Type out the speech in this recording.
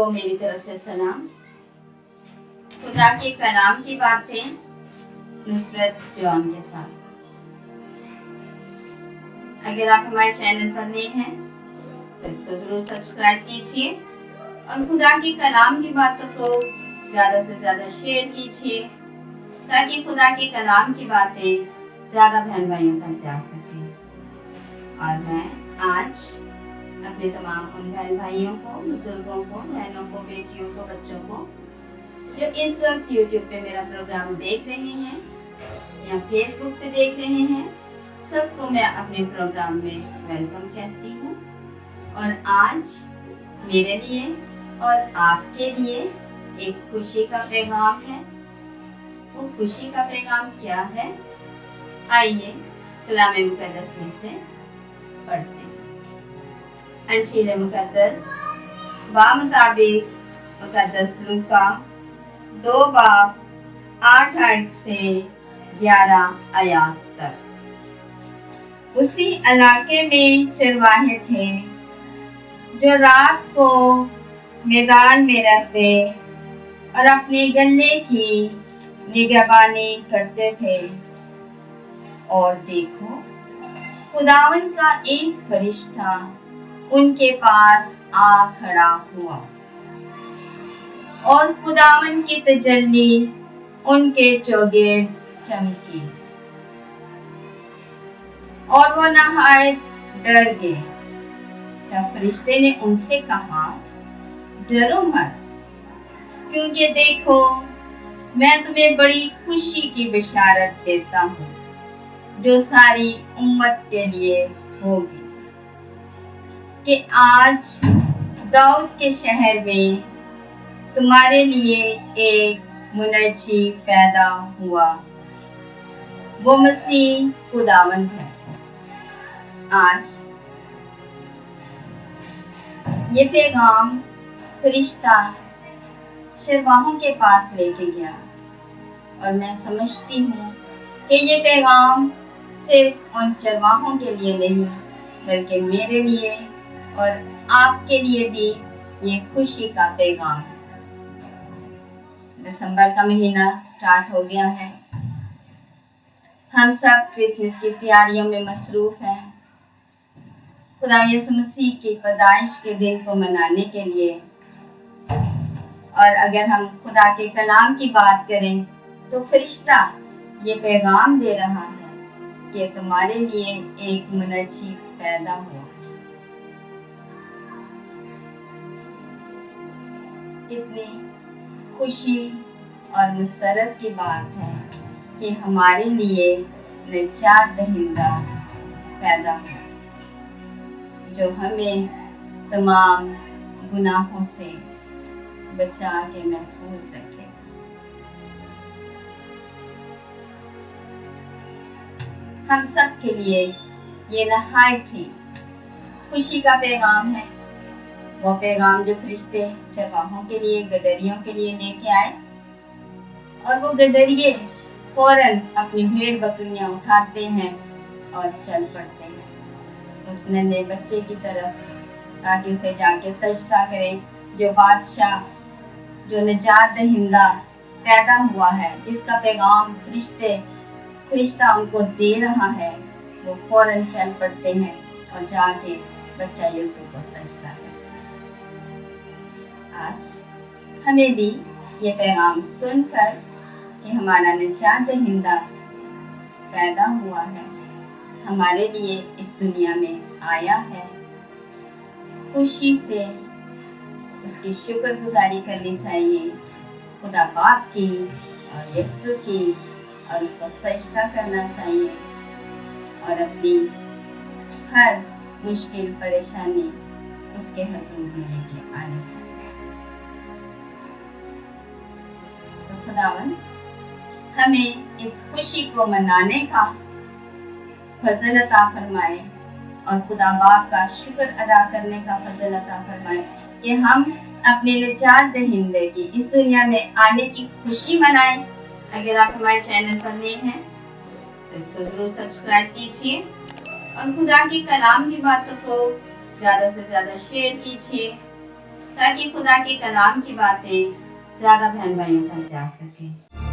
सबको मेरी तरफ से सलाम। खुदा के कलाम की बातें नुसरत जॉन के साथ। अगर आप हमारे चैनल पर नए हैं तो इसको जरूर सब्सक्राइब कीजिए और खुदा के कलाम की बातों को ज्यादा से ज्यादा शेयर कीजिए ताकि खुदा के कलाम की बातें ज्यादा बहन भाइयों तक जा सके। और मैं आज अपने तमाम उन बहन भाइयों को, बुजुर्गों को, बहनों को, बेटियों को, बच्चों को जो इस वक्त YouTube पे मेरा प्रोग्राम देख रहे हैं या फेसबुक पे देख रहे हैं, सबको मैं अपने प्रोग्राम में वेलकम कहती हूँ। और आज मेरे लिए और आपके लिए एक खुशी का पैगाम है। वो खुशी का पैगाम क्या है, आइए कलाम मुकद्दस में से पढ़ते हैं। अंशील मुकद्दस बामुताबिक मुकद्दस लूका 2 बाब 8 आयत से 11 आयत तक। उसी इलाके में चरवाहे थे जो रात को मैदान में रहते और अपने गल्ले की निगहबानी करते थे। और देखो, खुदावन का एक फरिश्ता उनके पास आ खड़ा हुआ और खुदावन की तजल्ली उनके चौगिर्द चमकी और वो नहायत डर गए। तब फरिश्ते ने उनसे कहा, डरो मत, क्योंकि देखो मैं तुम्हें बड़ी खुशी की बशारत देता हूँ जो सारी उम्मत के लिए होगी, कि आज दाऊद के शहर में तुम्हारे लिए एक मुनज्जी पैदा हुआ, वो मसीह खुदावंद है। आज ये पैगाम फरिश्ता चरवाहों के पास लेके गया और मैं समझती हूँ कि ये पैगाम सिर्फ उन चरवाहों के लिए नहीं बल्कि मेरे लिए और आपके लिए भी ये खुशी का पैगाम है। दिसंबर का महीना स्टार्ट हो गया है। हम सब क्रिसमस की तैयारियों में मसरूफ हैं, खुदा यीशु मसीह की पैदाइश के दिन को मनाने के लिए। और अगर हम खुदा के कलाम की बात करें तो फरिश्ता ये पैगाम दे रहा है कि तुम्हारे लिए एक मुनज्जी पैदा हुआ। कितनी खुशी और मसरत की बात है कि हमारे लिए निजात दहिंदा पैदा हुआ जो हमें तमाम गुनाहों से बचा के महफूज रखे। हम सब के लिए ये नहायत ही खुशी का पैगाम है। वो पैगाम जो फरिश्ते चरवाहों के लिए, गडरियों के लिए लेके आए और वो गडरिये फौरन अपनी भेड़ बकरियां उठाते हैं और चल पड़ते हैं उस नन्हे बच्चे की तरफ ताकि उसे जाके सजदा करें, जो बादशाह, जो निजात दहिंदा पैदा हुआ है, जिसका पैगाम फरिश्ता उनको दे रहा है। वो फौरन चल पड़ते हैं और जाके बच्चा यीशु को सजदा करते। आज हमें भी ये पैगाम सुनकर कि हमारा निजात दहिंदा पैदा हुआ है, हमारे लिए इस दुनिया में आया है, खुशी से उसकी शुक्रगुजारी करनी चाहिए, खुदा बाप की और यीशु की, और उसको सजदा करना चाहिए और अपनी हर मुश्किल परेशानी उसके हुजूर में लेके आनी चाहिए। तो खुदावन हमें इस खुशी को मनाने का फजल अता फरमाए और खुदा बाप का शुक्र अदा करने का फजल अता फरमाए कि हम अपने निजात दहिंदे की इस दुनिया में आने की खुशी मनाएं। अगर आप हमारे चैनल पर नए हैं तो इसको जरूर सब्सक्राइब कीजिए और खुदा के कलाम की बातों को ज़्यादा से ज़्यादा शेयर कीजिए تاکہ خدا کے کلام کی باتیں زیادہ بہن بھائیوں تک جا سکیں.